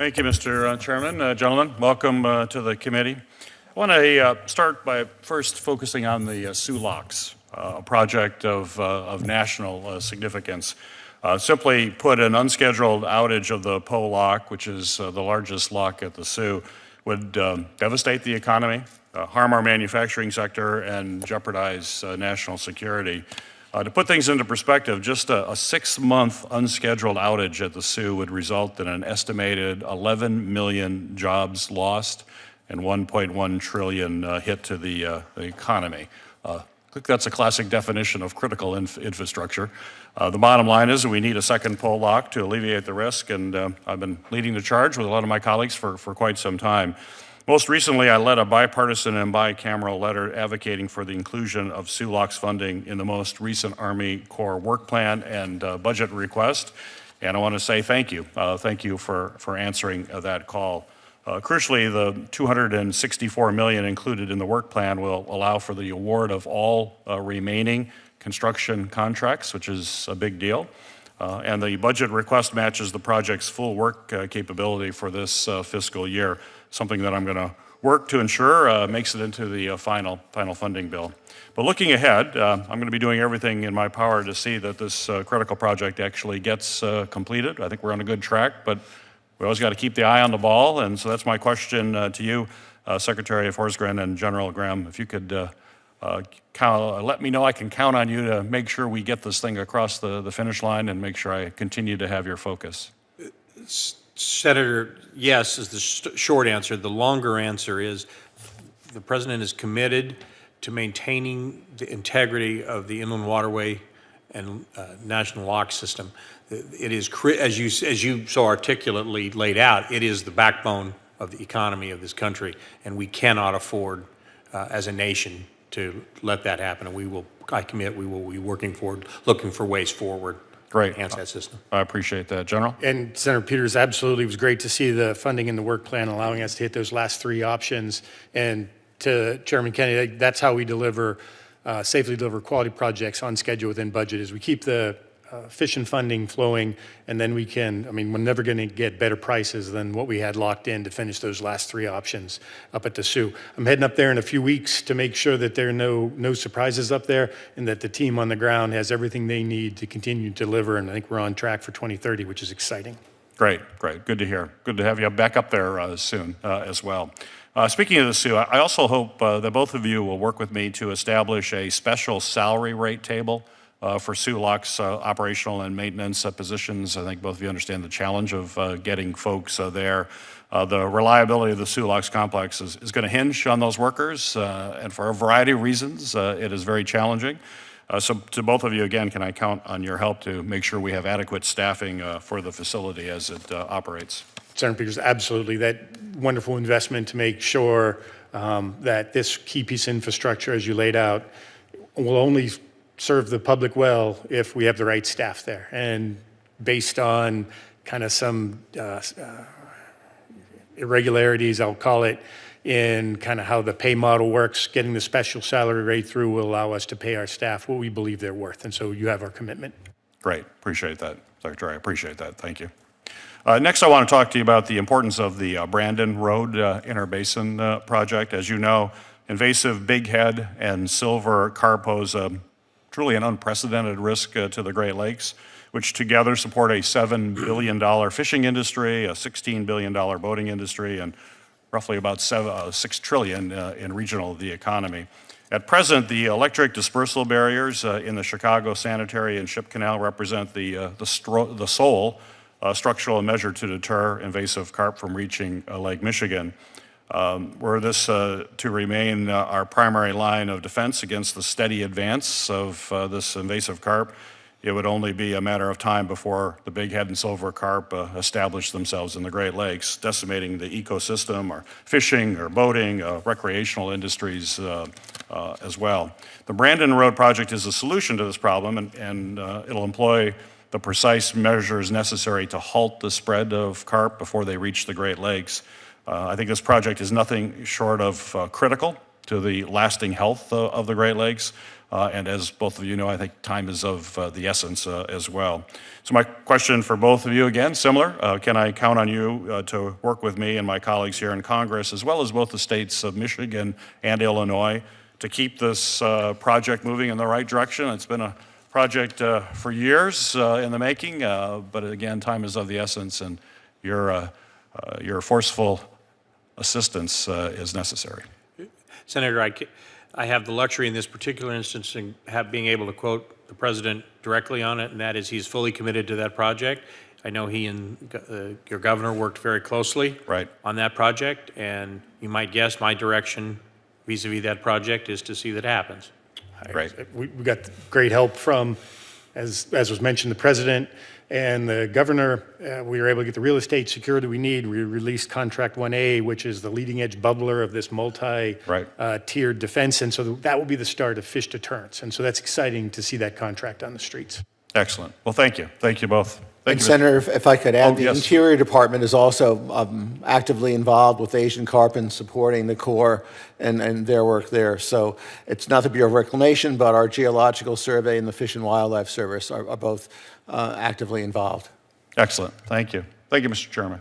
Thank you, Mr. Chairman. Gentlemen, welcome to the committee. I want to start by first focusing on the Soo Locks, a project of national significance. Simply put, an unscheduled outage of the Po lock, which is the largest lock at the Soo, would devastate the economy, harm our manufacturing sector, and jeopardize national security. To put things into perspective, just a 6-month unscheduled outage at the Soo would result in an estimated 11 million jobs lost and 1.1 trillion hit to the economy. I think that's a classic definition of critical infrastructure. The bottom line is that we need a second Po lock to alleviate the risk, and I've been leading the charge with a lot of my colleagues for quite some time. Most recently, I led a bipartisan and bicameral letter advocating for the inclusion of Soo Locks funding in the most recent Army Corps work plan and budget request. And I want to say thank you. Thank you for answering that call. Crucially, the $264 million included in the work plan will allow for the award of all remaining construction contracts, which is a big deal. And the budget request matches the project's full work capability for this fiscal year, something that I'm going to work to ensure makes it into the final funding bill. But looking ahead, I'm going to be doing everything in my power to see that this critical project actually gets completed. I think we're on a good track, but we always got to keep the eye on the ball. And so that's my question to you, Secretary of Horsgren and General Graham. If you could let me know I can count on you to make sure we get this thing across the finish line and make sure I continue to have your focus. Senator, yes is the short answer. The longer answer is the President is committed to maintaining the integrity of the inland waterway and national lock system. It is, as you so articulately laid out, it is the backbone of the economy of this country, and we cannot afford as a nation to let that happen. And I commit, we will be working forward, looking for ways forward. Great. Enhance that system. I appreciate that. General? And Senator Peters, absolutely, it was great to see the funding in the work plan allowing us to hit those last 3 options. And to Chairman Kennedy, that's how we safely deliver quality projects on schedule within budget, is we keep the efficient funding flowing, and then we're never going to get better prices than what we had locked in to finish those last 3 options up at the Soo. I'm heading up there in a few weeks to make sure that there are no surprises up there and that the team on the ground has everything they need to continue to deliver, and I think we're on track for 2030, which is exciting. Great. Good to hear. Good to have you back up there soon as well. Speaking of the Soo, I also hope that both of you will work with me to establish a special salary rate table for Soo Locks operational and maintenance positions. I think both of you understand the challenge of getting folks there. The reliability of the Soo Locks complex is going to hinge on those workers, and for a variety of reasons, it is very challenging. So to both of you, again, can I count on your help to make sure we have adequate staffing for the facility as it operates? Senator Peters, absolutely. That wonderful investment to make sure that this key piece of infrastructure, as you laid out, will only serve the public well if we have the right staff there. And based on kind of some irregularities, I'll call it, in kind of how the pay model works, getting the special salary rate through will allow us to pay our staff what we believe they're worth. And so you have our commitment. Great. Appreciate that, Secretary. I appreciate that. Thank you. Next, I want to talk to you about the importance of the Brandon Road Interbasin project. As you know, invasive bighead and silver carp pose truly an unprecedented risk to the Great Lakes, which together support a $7 billion fishing industry, a $16 billion boating industry, and roughly about $6 trillion in regional the economy. At present, the electric dispersal barriers in the Chicago Sanitary and Ship Canal represent the sole structural measure to deter invasive carp from reaching Lake Michigan. Were this to remain our primary line of defense against the steady advance of this invasive carp, it would only be a matter of time before the bighead and silver carp establish themselves in the Great Lakes, decimating the ecosystem, or fishing, or boating, recreational industries as well. The Brandon Road project is a solution to this problem, and it'll employ the precise measures necessary to halt the spread of carp before they reach the Great Lakes. I think this project is nothing short of critical to the lasting health of the Great Lakes. And as both of you know, I think time is of the essence as well. So my question for both of you, again, similar. Can I count on you to work with me and my colleagues here in Congress, as well as both the states of Michigan and Illinois, to keep this project moving in the right direction? It's been a project for years in the making, but again, time is of the essence, and your forceful assistance is necessary. Senator, I have the luxury in this particular instance of being able to quote the president directly on it, and that is he's fully committed to that project. I know he and your governor worked very closely on that project, and you might guess my direction vis-a-vis that project is to see that happens. Great. We got great help from, as was mentioned, the president and the governor. We were able to get the real estate security we need. We released Contract 1A, which is the leading edge bubbler of this multi-tiered defense. And so that will be the start of fish deterrence. And so that's exciting to see that contract on the streets. Excellent. Well, thank you. Thank you both. Thank you, Senator, if I could add, the yes. Interior Department is also actively involved with Asian Carp in supporting the Corps and their work there. So it's not the Bureau of Reclamation, but our Geological Survey and the Fish and Wildlife Service are both actively involved. Excellent. Thank you. Thank you, Mr. Chairman.